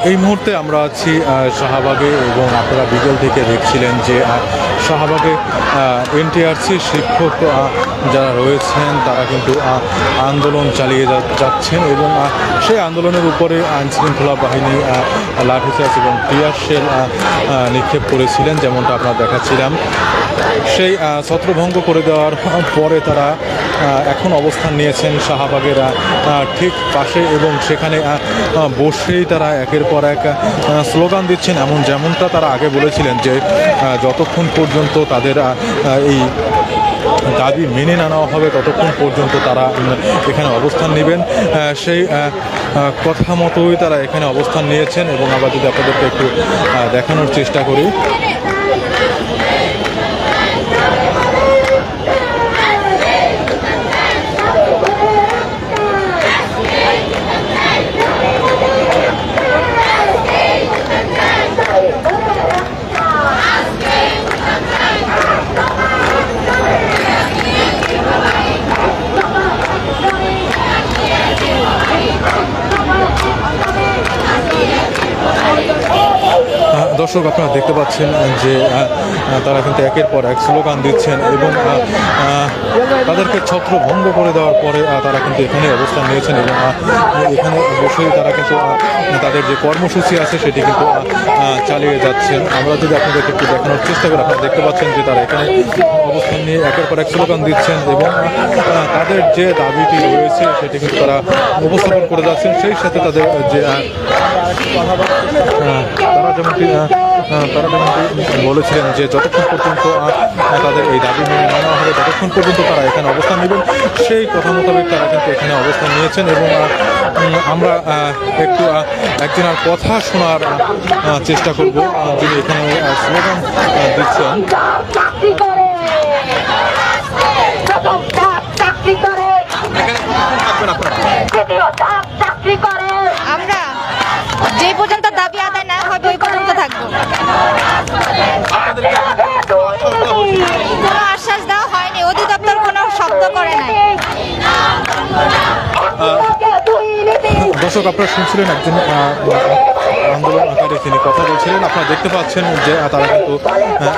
এই মুহূর্তে আমরা আছি শাহবাগে এবং আপনারা বিকেল থেকে দেখছিলেন যে শাহবাগে এনটিআরসি শিক্ষক যারা রয়েছেন তারা কিন্তু আন্দোলন চালিয়ে যাচ্ছেন এবং সেই আন্দোলনের উপরে আইনশৃঙ্খলা বাহিনী লাঠিচার্জ এবং টিয়ার শেল নিক্ষেপ করেছিলেন, যেমনটা আপনারা দেখাচ্ছিলাম। সেই ছত্রভঙ্গ করে দেওয়ার পরে তারা এখন অবস্থান নিয়েছেন শাহবাগের ঠিক পাশে এবং সেখানে বসেই তারা একের পর এক স্লোগান দিচ্ছেন, যেমনটা তারা আগে বলেছিলেন যে যতক্ষণ পর্যন্ত তাদের এই দাবি মেনে না নেওয়া হবে ততক্ষণ পর্যন্ত তারা এখানে অবস্থান নেবেন। সেই কথা মতোই তারা এখানে অবস্থান নিয়েছেন এবং আবার যদি আপনাদেরকে একটু দেখানোর চেষ্টা করি। দর্শক, আপনারা দেখতে পাচ্ছেন যে তারা কিন্তু একের পর এক স্লোগান দিচ্ছেন এবং তাদেরকে ছত্রভঙ্গ করে দেওয়ার পরে তারা কিন্তু এখানে অবস্থান নিয়েছেন এবং এখানে বসেই তারা কিন্তু তাদের যে কর্মসূচি আছে সেটি কিন্তু চালিয়ে যাচ্ছেন। আমরা যদি আপনাদেরকে একটু দেখানোর চেষ্টা করি, আপনারা দেখতে পাচ্ছেন যে তারা এখানে অবস্থান নিয়ে একের পর এক স্লোগান দিচ্ছেন এবং তাদের যে দাবিটি রয়েছে সেটি কিন্তু তারা উপস্থাপন করে যাচ্ছেন। সেই সাথে তাদের যে তারা যেমনটি বলেছিলেন যে যতক্ষণ পর্যন্ত তাদের এই দাবি মেনে নেওয়া হবে ততক্ষণ পর্যন্ত তারা এখানে অবস্থান নেবেন, সেই কথা মোতাবেক তারা কিন্তু এখানে অবস্থান নিয়েছেন। এবং আমরা একটু একজনের কথা শোনার চেষ্টা করব যিনি এখানে স্লোগান দিচ্ছেন। আমরা যে পর্যন্ত দাবি আদায় না হবে ওই পর্যন্ত থাকবো। কোনো আশ্বাস দেওয়া হয়নি, অধিদপ্তর কোনো শব্দ করে নাই। দর্শক, আপনারা শুনছিলেন একজন আন্দোলনকারী তিনি কথা বলছিলেন। আপনারা দেখতে পাচ্ছেন যে তারা কিন্তু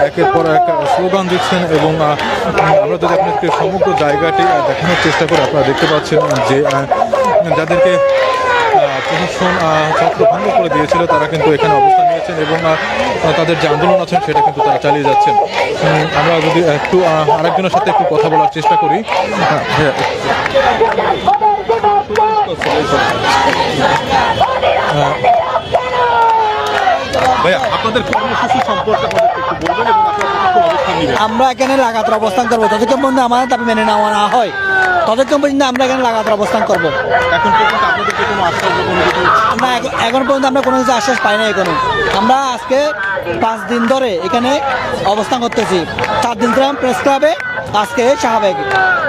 একের পর এক স্লোগান দিচ্ছেন এবং আমরা যদি আপনাদেরকে সমগ্র জায়গাটি দেখানোর চেষ্টা করি, আপনারা দেখতে পাচ্ছেন যে যাদেরকে প্রশাসন ছত্রভঙ্গ করে দিয়েছিল তারা কিন্তু এখানে অবস্থান নিয়েছেন এবং তাদের যে আন্দোলন আছেন সেটা কিন্তু তারা চালিয়ে যাচ্ছেন। আমরা যদি একটু আরেকজনের সাথে একটু কথা বলার চেষ্টা করি। ভাইয়া, আপনাদের কর্মসূচি সম্পর্কে আমাদেরকে একটু বলবেন এবং আপনারা অবস্থান নেবেন। আমরা এখানে লাগাতার অবস্থান করবো যতক্ষণ পর্যন্ত আমাদের দাবি মেনে নেওয়া না হয়, ততক্ষণ পর্যন্ত আমরা এখানে লাগাতার অবস্থান করবো। এখন পর্যন্ত আপনাদেরকে কোনো আশ্বাস না, এখন পর্যন্ত আমরা কোনো কিছু আশ্বাস পাই না। এখনো আমরা আজকে 5 দিন ধরে এখানে অবস্থান করতেছি। 4 দিন ধরে প্রেস ক্লাবে, আজকে শাহবাগ,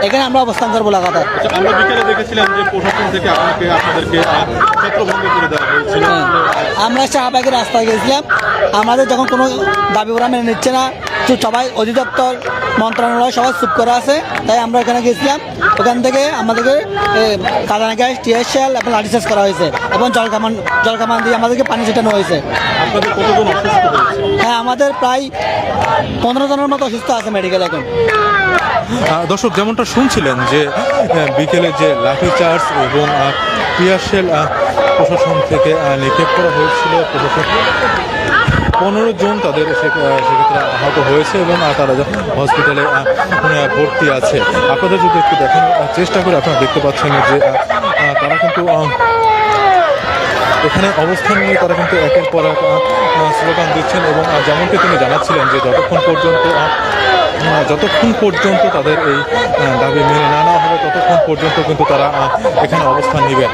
এখানে আমরা অবস্থান করবো লাগাতার। আমরা বিকেলে দেখেছিলাম যে প্রশাসন থেকে আপনাদেরকে ছত্রভঙ্গ করে দেওয়া হয়েছিল। আমরা শাহবাগের রাস্তায় গেছিলাম, আমাদের যখন কোনো দাবি ওরা মেনে নিচ্ছে না, সবাই অধিদপ্তর মন্ত্রণালয় সবাই চুপ করে আছে, তাই আমরা এখানে গেছিলাম। ওখান থেকে আমাদেরকে কাদানা গ্যাস, টিয়ার শেল এবং লাঠিচার্জ করা হয়েছে এবং জলকামান দিয়ে আমাদেরকে পানি ছেটানো হয়েছে। আপনাদের কতজন অসুস্থ হয়েছে? হ্যাঁ, আমাদের প্রায় 15 জনের মতো অসুস্থ আছে মেডিকেল এখন। দর্শক, যেমনটা শুনছিলেন যে বিকেলে যে লাঠিচার্জ এবং টিয়ার শেল প্রশাসন থেকে নিক্ষেপ করা হয়েছিল, প্রশাসন 15 জন তাদের সেক্ষেত্রে আহত হয়েছে এবং তারা হসপিটালে ভর্তি আছে। আপনাদের যদি একটু দেখানোর চেষ্টা করে, আপনারা দেখতে পাচ্ছেন যে তারা কিন্তু এখানে অবস্থান নিয়ে তারা কিন্তু একের পর এক স্লোগান দিচ্ছেন এবং যেমনটি তিনি জানাচ্ছিলেন যে যতক্ষণ পর্যন্ত তাদের এই দাবি মেনে না নেওয়া হবে ততক্ষণ পর্যন্ত কিন্তু তারা এখানে অবস্থান নেবেন।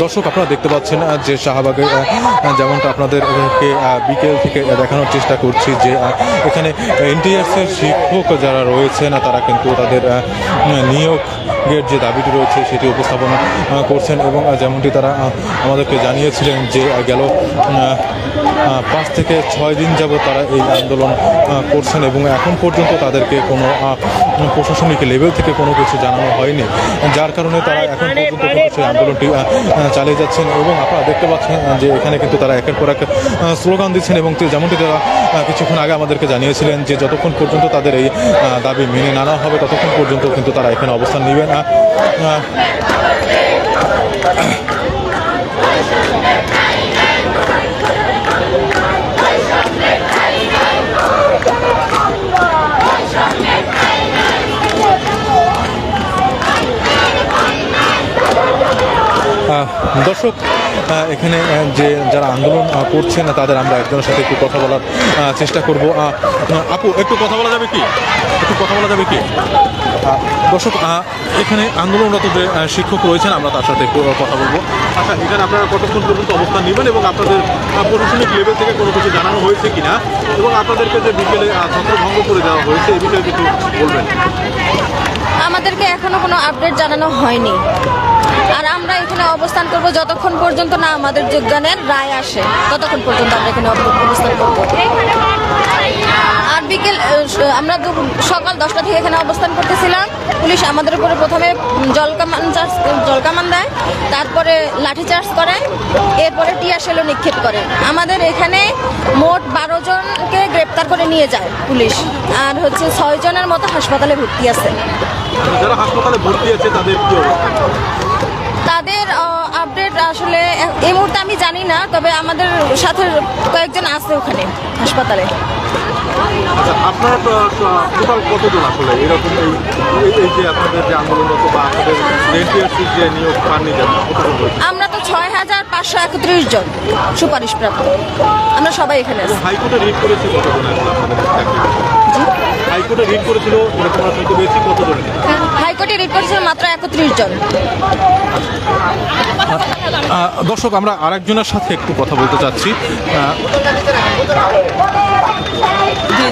দর্শক আপনারা দেখতে পাচ্ছেন যে শাহবাগে যেমনটা আপনাদেরকে বিকেল থেকে দেখানোর চেষ্টা করছি যে এখানে এনটিআরসির শিক্ষক যারা রয়েছেন তারা কিন্তু তাদের নিয়োগের যে দাবিটি রয়েছে সেটি উপস্থাপন করছেন এবং যেমনটি তারা আমাদেরকে জানিয়েছিলেন যে গেল 5 থেকে 6 দিন যাবত তারা এই আন্দোলন করছেন এবং এখন পর্যন্ত তাদেরকে কোনো প্রশাসনিক লেভেল থেকে কোনো কিছু জানানো হয়নি, যার কারণে তারা এখন পর্যন্ত কিন্তু সেই আন্দোলনটি চালিয়ে যাচ্ছেন। এবং আপনারা দেখতে পাচ্ছেন যে এখানে কিন্তু তারা একের পর এক স্লোগান দিচ্ছেন এবং যেমনটি তারা কিছুক্ষণ আগে আমাদেরকে জানিয়েছিলেন যে যতক্ষণ পর্যন্ত তাদের এই দাবি মেনে না হবে ততক্ষণ পর্যন্ত কিন্তু তারা এখানে অবস্থান নেবেন। দর্শক এখানে যে যারা আন্দোলন করছেন তাদের আমরা একজনের সাথে একটু কথা বলার চেষ্টা করব। আপু, একটু কথা বলা যাবে কি? দর্শক এখানে আন্দোলনরত যে শিক্ষক রয়েছেন আমরা তার সাথে একটু কথা বলবো। আচ্ছা, এখানে আপনারা কতক্ষণ পর্যন্ত অবস্থান নেবেন এবং আপনাদের প্রশাসনিক লেভেল থেকে কোনো কিছু জানানো হয়েছে কিনা এবং আপনাদেরকে যে বিকেলে ছত্রভঙ্গ করে দেওয়া হয়েছে এই বিষয়ে কিছু বলবেন? আমাদেরকে এখনো কোনো আপডেট জানানো হয়নি, আর আমরা এখানে অবস্থান করব যতক্ষণ পর্যন্ত না আমাদের যোগদানের রায় আসে ততক্ষণ পর্যন্ত আমরা এখানে অবস্থান করব। আর বিকেল আমরা সকাল 10টা থেকে এখানে অবস্থান করতেছিলাম। পুলিশ আমাদের উপরে প্রথমে জলকামান দেয়, তারপরে লাঠিচার্জ করে, এরপরে টিয়ার শেলও নিক্ষেপ করে। আমাদের এখানে মোট 12 জনকে গ্রেপ্তার করে নিয়ে যায় পুলিশ, আর 6 জনের মতো হাসপাতালে ভর্তি আছে। যারা হাসপাতালে ভর্তি আছে তাদের কি অবস্থা? তাদের আপডেট আসলে এই মুহূর্তে আমি জানি না, তবে আমাদের সাথে কয়েকজন আছে ওখানে হাসপাতালে। আচ্ছা, আপনারা টোটাল কতজন আসলে এরকম এই যে আপনাদের যে আন্দোলনরত বা আপনাদের এনটিআরসি যে নিয়োগ পাননি কতজন রয়েছে? আমরা তো 6531 জন সুপারিশপ্রাপ্ত, আমরা সবাই এখানে আছি। হাইকোর্টে রিট করেছে কতজন আসলে আপনাদের চাকরি? হাইকোর্টে রিট করেছিল এরকম আমরা শুনতে পেয়েছি কতজন? হাইকোর্টে রিট করেছিল মাত্র 31 জন। দর্শক আমরা আরেকজনের সাথে একটু কথা বলতে চাচ্ছি।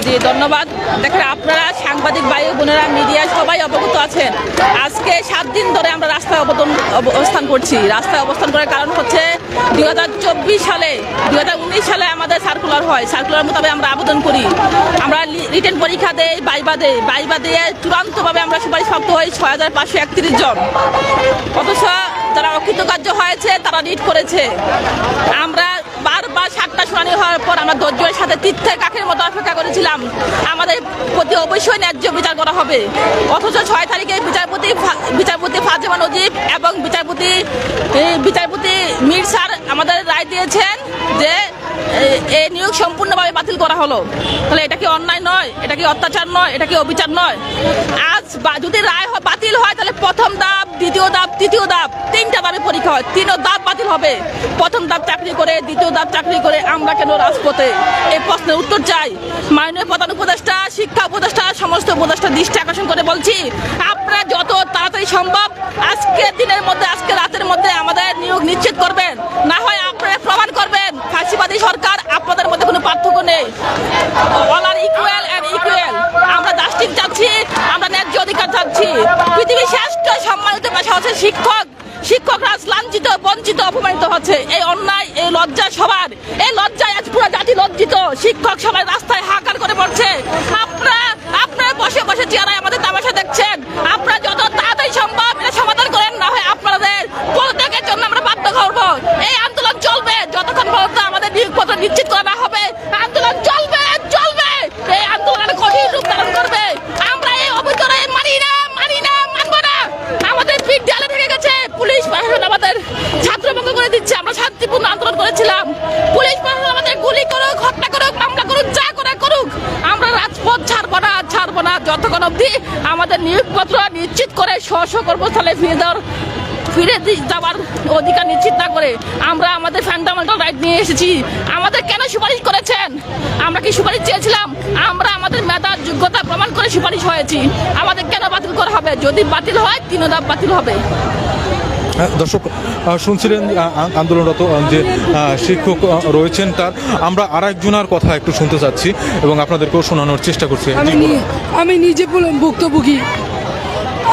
জি ধন্যবাদ। দেখেন, আপনারা সাংবাদিক ভাই বোনেরা, মিডিয়া সবাই অবগত আছেন। আজকে 7 দিন ধরে আমরা রাস্তায় অবস্থান করছি। রাস্তায় অবস্থান করার কারণ হচ্ছে 2024 সালে 2019 সালে আমাদের সার্কুলার হয়। সার্কুলার মোতাবেক আমরা আবেদন করি, আমরা রিটেন পরীক্ষা দেই, বাইবা দিয়ে চূড়ান্তভাবে আমরা সুপারিশপ্রাপ্ত হই 6531 জন। অথচ যারা অকৃতকার্য হয়েছে তারা রিট করেছে। আমরা বারবার 7টা শুনানি হওয়ার পর আমরা ধৈর্যের সাথে তীর্থের কাকের মতো অপেক্ষা করেছিলাম আমাদের প্রতি অবশ্যই ন্যায্য বিচার করা হবে। অথচ 6 তারিখে বিচারপতি ফাজেমা নজিব এবং বিচারপতি মীর স্যার আমাদের রায় দিয়েছেন যে এই নিয়োগ সম্পূর্ণভাবে বাতিল করা হলো। তাহলে এটা কি অন্যায় নয়? এটা কি অত্যাচার নয়? এটা কি অবিচার নয়? আজ যদি রায় বাতিল হয় তাহলে প্রথম ধাপ, দ্বিতীয় ধাপ, তৃতীয় ধাপ, 3টা ধাপে পরীক্ষা হয়, 3ও ধাপ বাতিল হবে। প্রথম ধাপ চাকরি করে, দ্বিতীয় ধাপ চাকরি করে আমরা কেন রাজপথে? এই প্রশ্নের উত্তর চাই। মাননীয় প্রধান উপদেষ্টা, শিক্ষা উপদেষ্টা, সমস্ত উপদেষ্টা দৃষ্টি আকর্ষণ করে বলছি, আপনারা যত তাড়াতাড়ি সম্ভব আজকের দিনের মধ্যে, আজকে রাতের মধ্যে আমাদের নিয়োগ নিশ্চিত করবেন। না হয় আপনারা প্রমাণ করবেন ফাঁসিবাদী সরকার, আপনাদের মধ্যে কোনো পার্থক্য নেই। All are equal and equal. আমরা জাস্টিস চাচ্ছি, আমরা ন্যায্য অধিকার চাচ্ছি। পৃথিবীর শ্রেষ্ঠ সম্মানিত পেশা হচ্ছে শিক্ষক। শিক্ষকরা লাঞ্ছিত, বঞ্চিত, অপমানিত হচ্ছে। এই অন্যায়, এই লজ্জা সবার, এই লজ্জায় আজ পুরো জাতি লজ্জিত। শিক্ষক সবাই রাস্তায় হাহাকার করে পড়ছে। আপনারা বসে বসে চেয়ারায় আমাদের তামাশা দেখছেন। আপনারা যত তাড়াতাড়ি সম্ভব এটা সমাধান করেন, না হয় আপনাদের পদত্যাগের জন্য আমরা বাধ্য করব। এই আন্দোলন চলবে যতক্ষণ পর্যন্ত আমাদের নিয়োগপত্র নিশ্চিত করা না হবে। আন্দোলন চলবে। এই আন্দোলন কঠিন রূপ ধারণ করবে। আমরা এই অবৈধরা মানব না। আমাদের পিঠ দেয়ালে থেকে গেছে। পুলিশ প্রশাসন আমাদের ছাত্রভঙ্গ করে দিচ্ছে। আমরা শান্তিপূর্ণ আন্দোলন করেছিলাম। পুলিশ প্রশাসন আমাদের গুলি করুক, হত্যা করুক, মামলা করুক, যা করে করুক, আমরা রাজপথ ছাড়বো না যতক্ষণ অবধি আমাদের নিয়োগপত্র নিশ্চিত করে স্ব কর্মস্থলে ফিরে যাওয়ার অধিকার নিশ্চিত না করে। আমরা আমাদের ফান্ডামেন্টাল রাইট নিয়ে এসেছি। আমাদের কেন সুপারিশ করেছেন? আমরা কি সুপারিশ চেয়েছিলাম? আমরা আমাদের মেধার যোগ্যতা প্রমাণ করে সুপারিশ হয়েছি। আমাদের কেন বাতিল করা হবে? যদি বাতিল হয় 3 ধাপ বাতিল হবে। দর্শক শুনছিলেন আন্দোলনরত যে শিক্ষক রয়েছেন তার আমরা আরেকজনের কথা একটু শুনতে চাচ্ছি এবং আপনাদেরকেও শোনানোর চেষ্টা করছি। আমি নিজে ভুক্তভোগী।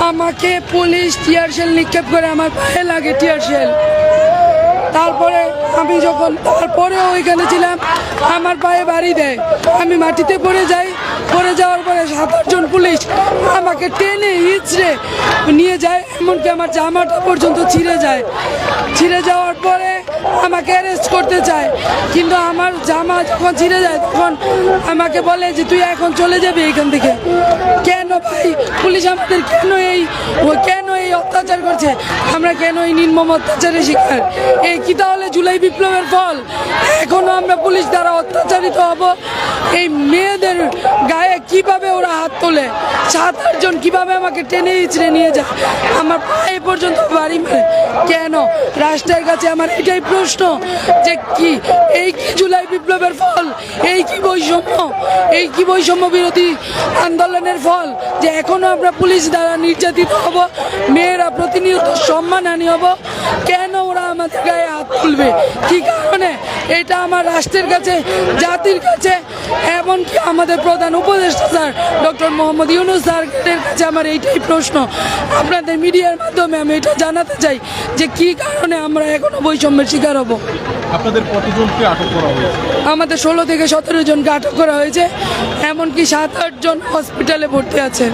আমাকে পুলিশ টিয়ার শেল নিক্ষেপ করে, আমার পায়ে লাগে টিয়ার শেল। তারপরে আমি যখন তারপরেও ওইখানে ছিলাম, আমার পায়ে বাড়ি দেয়, আমি মাটিতে পড়ে যাই। পড়ে যাওয়ার পরে 7-8 জন পুলিশ আমাকে টেনে হিঁচড়ে নিয়ে যায়, এমনকি আমার জামাটা পর্যন্ত ছিঁড়ে যায়। ছিঁড়ে যাওয়ার পরে আমাকে অ্যারেস্ট করতে চায়, কিন্তু আমার জামা যখন ছিঁড়ে যায় তখন আমাকে বলে যে তুই এখন চলে যাবি এখান থেকে। কেন ভাই, পুলিশ আমাদের কেন এই অত্যাচার করছে? আমরা কেন এই নির্মম অত্যাচারের শিকার? এই কি তাহলে জুলাই বিপ্লবের ফল? এখনো আমরা পুলিশ দ্বারা অত্যাচারিত হব? এই মেয়েদের গায়ে কিভাবে ওরা হাত তোলে, 7-8 জন কিভাবে আমাকে টেনে হিঁচড়ে নিয়ে যায়, আমার পায়ে পর্যন্ত বাড়ি মারে কেন? রাষ্ট্রের কাছে আমার এটাই প্রশ্ন যে কি এই কি জুলাই বিপ্লবের ফল? এই কি বৈষম্য? এই কি বৈষম্য বিরোধী আন্দোলনের ফল যে এখনো আমরা পুলিশ দ্বারা নির্যাতিত হব, মেয়েরা প্রতিনিয়ত সম্মানহানি হব? কেন ওরা আমাদের গায়ে হাত তুলবে? কি কারণে? এটা আমার রাষ্ট্রের কাছে, জাতির কাছে, এমনকি আমাদের প্রধান উপদেষ্টা স্যার ডক্টর মোহাম্মদ ইউনূস স্যারের কাছে আমার এইটাই প্রশ্ন। আপনাদের মিডিয়ার মাধ্যমে আমি এটা জানাতে চাই যে কি কারণে আমরা এখনো বৈষম্যের শিকার হব। আপনাদের কতজনকে আটক করা হয়েছে? আমাদের 16 থেকে 17 জনকে আটক করা হয়েছে, এমনকি 7-8 জন হসপিটালে ভর্তি আছে।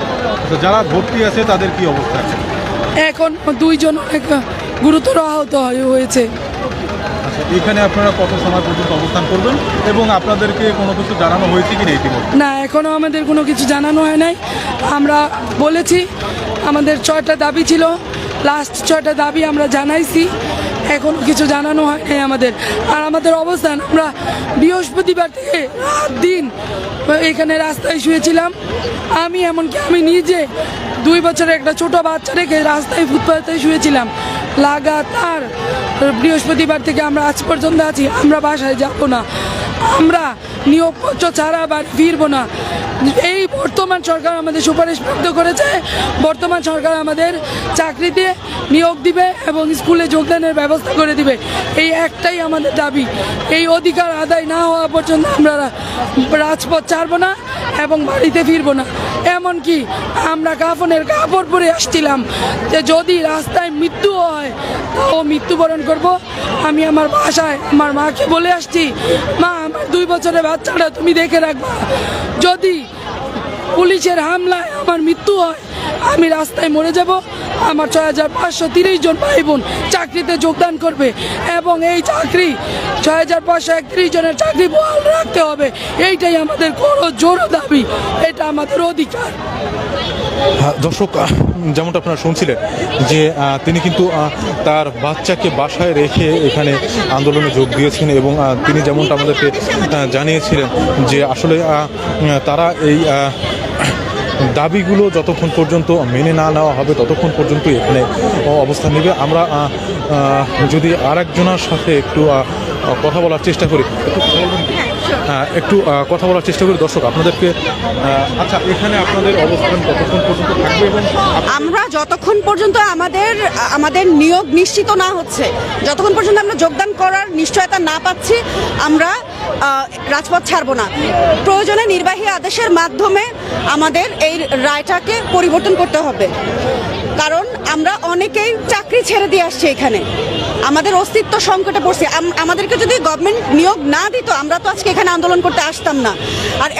যারা ভর্তি আছে তাদের কি অবস্থা? এখন 2 জন অনেক গুরুতর আহত হয়েছে। এখানে আপনারা কত সময় পর্যন্ত অবস্থান করবেন এবং আপনাদেরকে কোনো কিছু জানানো হয়েছে কি না ইতিমধ্যে? না, এখনো আমাদের কোনো কিছু জানানো হয় নাই। আমরা বলেছি আমাদের 6টা দাবি ছিল, লাস্ট 6টা দাবি আমরা জানাইছি, এখনো কিছু জানানো হয় নাই আমাদের। আর আমাদের অবস্থান, আমরা বৃহস্পতিবার থেকে রাত দিন এখানে রাস্তায় শুয়েছিলাম। এমনকি আমি নিজে 2 বছরের একটা ছোট বাচ্চা রেখে রাস্তায় ফুটপাতে শুয়েছিলাম লাগাতার। বৃহস্পতিবার থেকে আমরা আজ পর্যন্ত আছি, আমরা বাসায় যাব না, আমরা নিয়োগপত্র ছাড়া বাড়ি ফিরবো না। এই বর্তমান সরকার আমাদের সুপারিশ প্রাপ্ত করেছে, বর্তমান সরকার আমাদের চাকরিতে নিয়োগ দিবে এবং স্কুলে যোগদানের ব্যবস্থা করে দিবে। এই একটাই আমাদের দাবি। এই অধিকার আদায় না হওয়া পর্যন্ত আমরা রাজপথ ছাড়বো না এবং বাড়িতে ফিরবো না। এমনকি আমরা কাফনের কাপড় পরে আসছিলাম যে যদি রাস্তায় মৃত্যু হয় তাও মৃত্যুবরণ করব। আমি আমার বাসায় আমার মাকে বলে আসছি, মা আমার 2 বছরের বাচ্চাটা তুমি দেখে রাখবা, যদি পুলিশের হামলায় আমার মৃত্যু হয় আমি রাস্তায় মরে যাব। আমার 6530 জন ভাই বোন চাকরিতে যোগদান করবে এবং এই চাকরি 6531 জনের চাকরি বহাল রাখতে হবে। এইটাই আমাদের জোর দাবি, এটা আমাদের অধিকার। দর্শক, যেমনটা আপনারা শুনছিলেন যে তিনি কিন্তু তার বাচ্চাকে বাসায় রেখে এখানে আন্দোলনে যোগ দিয়েছেন এবং তিনি যেমনটা আমাদেরকে জানিয়েছিলেন যে আসলে তারা এই দাবিগুলো যতক্ষণ পর্যন্ত মেনে না নেওয়া হবে ততক্ষণ পর্যন্ত এখানে অবস্থান নেবে। আমরা যদি আরেকজনের সাথে একটু কথা বলার চেষ্টা করি, একটু কথা বলার চেষ্টা করি দর্শক আপনাদেরকে। আচ্ছা, এখানে আপনাদের অবস্থান কতক্ষণ পর্যন্ত থাকবে? এবং আমরা যতক্ষণ পর্যন্ত আমাদের নিয়োগ নিশ্চিত না হচ্ছে, যতক্ষণ পর্যন্ত আমরা যোগদান করার নিশ্চয়তা না পাচ্ছি, আমরা রাজপথ ছাড়বো না। প্রয়োজনে নির্বাহী আদেশের মাধ্যমে আমাদের এই রায়টাকে পরিবর্তন করতে হবে, কারণ আমরা অনেকেই চাকরি ছেড়ে দিয়ে আসছি এখানে, আমাদের অস্তিত্ব সংকটে পড়ছে। আমাদেরকে যদি গভর্নমেন্ট নিয়োগ না দিত আমরা তো আজকে এখানে আন্দোলন করতে আসতাম না। আর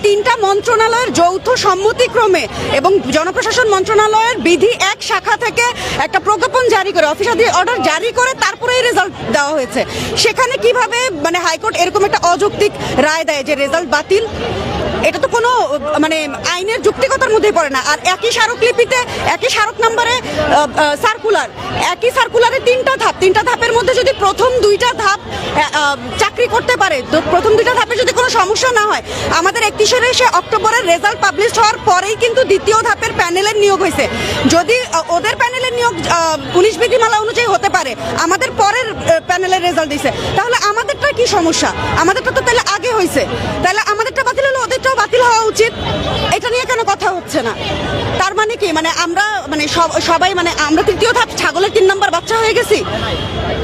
3টা মন্ত্রণালয়ের যৌথ সম্মতিক্রমে এবং জনপ্রশাসন মন্ত্রণালয়ের বিধি 1 শাখা থেকে একটা প্রজ্ঞাপন জারি করে, অফিসার অর্ডার জারি করে তারপরে এই রেজাল্ট দেওয়া হয়েছে। সেখানে কিভাবে হাইকোর্ট এরকম একটা অযৌক্তিক রায় দেয় যে রেজাল্ট বাতিল? এটা তো কোনো আইনের যুক্তিকতার মধ্যেই পড়ে না। আর একই স্মারকলিপিতে একই স্মারক নাম্বারে সার্কুলার, একই সার্কুলারে 3টা ধাপের মধ্যে যদি প্রথম 2টা ধাপ চাকরি করতে পারে, প্রথম 2টা ধাপে যদি কোনো সমস্যা না হয়, আমাদের 31শে অক্টোবরের রেজাল্ট পাবলিশ হওয়ার পরেই কিন্তু দ্বিতীয় ধাপের প্যানেলের নিয়োগ হয়েছে। যদি ওদের প্যানেলের নিয়োগ 19 বিধিমালা অনুযায়ী হতে পারে, আমাদের পরের প্যানেলের রেজাল্ট দিয়েছে, তাহলে আমাদেরটা কি সমস্যা? আমাদেরটা তো তাহলে আগে হয়েছে, তাহলে আমাদেরটা বাতিল হলে ওদেরটাও বাতিল হওয়া উচিত। এটা নিয়ে কেন কথা হচ্ছে না? তার মানে কি, মানে আমরা মানে সবাই মানে আমরা তৃতীয় ধাপ ছাগলের 3 নম্বর বাচ্চা হয়ে গেছি?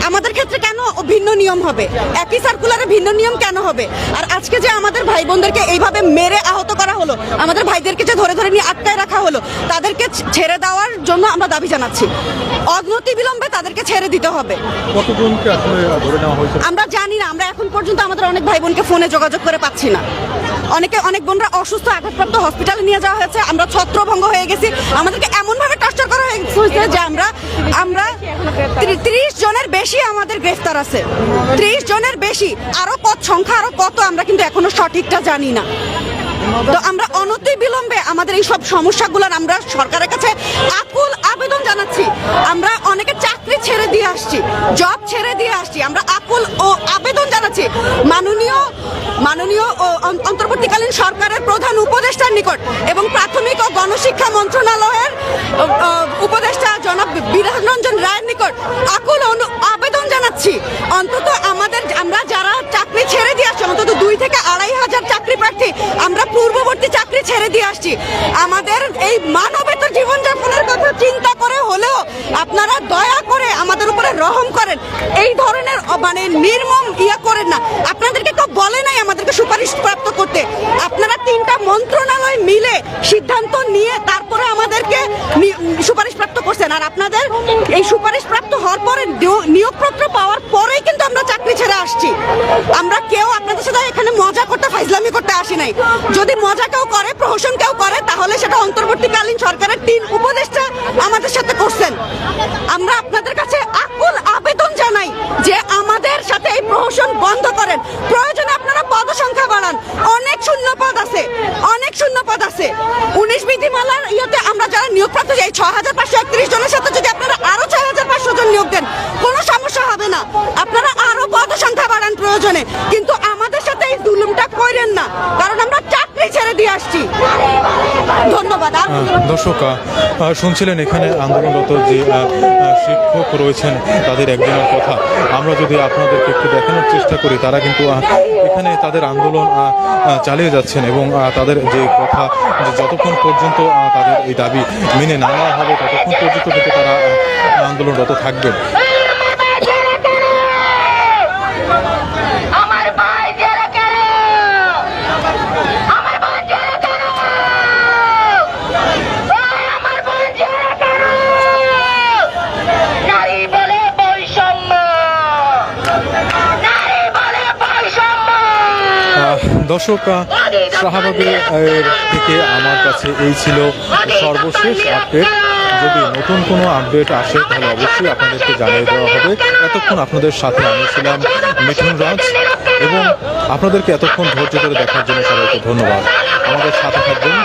আমাদের ক্ষেত্রে কেন ভিন্ন নিয়ম হবে? একই সার্কুলারে ভিন্ন নিয়ম কেন হবে? আর আজকে যে আমাদের ভাই বোনদেরকে এইভাবে মেরে আহত করা হলো, আমাদের ভাইদেরকে যে ধরে ধরে নিয়ে আটকায় রাখা হলো, তাদেরকে ছেড়ে দেওয়ার জন্য আমরা দাবি জানাচ্ছি। অনতি বিলম্বে তাদেরকে ছেড়ে দিতে হবে। কতজনকে আসলে ধরে নেওয়া হয়েছে আমরা জানি না, আমরা এখন পর্যন্ত আমাদের অনেক ভাই বোনকে ফোনে যোগাযোগ করে পাচ্ছি না। অনেক বোনরা অসুস্থ, আঘাতপ্রাপ্ত, হসপিটালে নিয়ে যাওয়া হয়েছে। আমরা ছত্রভঙ্গ হয়ে গেছি, আমাদেরকে এমন ভাবে টর্চার করা হয়েছে যে আমরা 30 জনের বেশি আমাদের গ্রেফতার আছে, 30 জনের বেশি। আরো সংখ্যা আরো কত আমরা কিন্তু এখনো সঠিকটা জানি না। তো আমরা অনতি বিলম্বে আমাদের এই সব সমস্যাগুলোর আমরা সরকারের কাছে আকুল আবেদন জানাচ্ছি। আমরা অনেকে চাকরি ছেড়ে দিয়ে আসছি, জব ছেড়ে দিয়ে আসছি, আমরা আকুল ও আবেদন জানাচ্ছি মাননীয় অন্তর্বর্তীকালীন সরকারের প্রধান উপদেষ্টার নিকট এবং প্রাথমিক ও গণশিক্ষা মন্ত্রণালয়ের উপদেষ্টা জনাব বিধান রঞ্জন রায়ের নিকট আকুল আবেদন জানাচ্ছি। অন্তত আমরা যারা চাকরি ছেড়ে দিয়ে আসছি, অন্তত 2 থেকে 2.5 হাজার চাকরি প্রার্থী আমরা পূর্ববর্তী চাকরি ছেড়ে দিয়ে আসছি। আমাদের এই মানবেতর জীবনযাপনের কথা চিন্তা করে হলেও আপনারা দয়া করে আমাদের উপরে রহম করেন, এই ধরনের মানে নির্মম করেন না। আপনাদেরকে কেউ বলে নাই আমাদেরকে সুপারিশ প্রাপ্ত করতে, আপনারা 3টা মন্ত্রণালয় মিলে সিদ্ধান্ত নিয়ে তারপরে আমাদেরকে সুপারিশ প্রাপ্ত করছেন। আর আপনাদের এই সুপারিশ প্রাপ্ত হওয়ার পরে নিয়োগপত্র পাওয়ার পরেই কিন্তু আমরা চাকরি ছেড়ে আসছি। আমরা কেউ আপনাদের সাথে এখানে মজা করতে, ফাইজলামি করতে আসি নাই। যদি মজা কেউ করে, প্রহসন কেউ করে, তাহলে সেটা অন্তর্বর্তীকালীন সরকারের 3 উপদেষ্টা আমাদের সাথে করছেন। আমরা আপনাদের কাছে আকুল আবেদন জানাই যে আমাদের সাথে এই প্রহসন বন্ধ করেন। প্রয়োজনে আপনারা পদ সংখ্যা বাড়ান, অনেক শূন্য পদ আছে, 19 বিধিমালার আমরা যারা নিয়োগপ্রাপ্ত যাই 6531 জনের সাথে যদি আপনারা আরো 6500 জন নিয়োগ দেন, কোনো সমস্যা হবে না। আপনারা আরো পদ সংখ্যা বাড়ান প্রয়োজনে, কিন্তু আমাদের সাথে এই জুলুমটা করেন না, কারণ আমরা চাকরি ছেড়ে দিয়ে আসছি। ধন্যবাদ। দর্শক, শুনছিলেন এখানে আন্দোলনরত যে শিক্ষক রয়েছেন তাদের একজনের কথা। আমরা যদি আপনাদেরকে একটু দেখানোর চেষ্টা করি, তারা কিন্তু এখানে তাদের আন্দোলন চালিয়ে যাচ্ছেন এবং তাদের যে কথা যে যতক্ষণ পর্যন্ত তাদের এই দাবি মেনে না নেওয়া হবে ততক্ষণ পর্যন্ত কিন্তু তারা আন্দোলনরত থাকবেন। দর্শক, শাহবাগের থেকে আমার কাছে এই ছিল সর্বশেষ আপডেট। যদি নতুন কোনো আপডেট আসে তাহলে অবশ্যই আপনাদেরকে জানিয়ে দেওয়া হবে। এতক্ষণ আপনাদের সাথে আমি ছিলাম মিঠুন রাজ এবং আপনাদেরকে এতক্ষণ ধৈর্য ধরে দেখার জন্য সবাইকে ধন্যবাদ। আমাদের সাথে থাকবেন।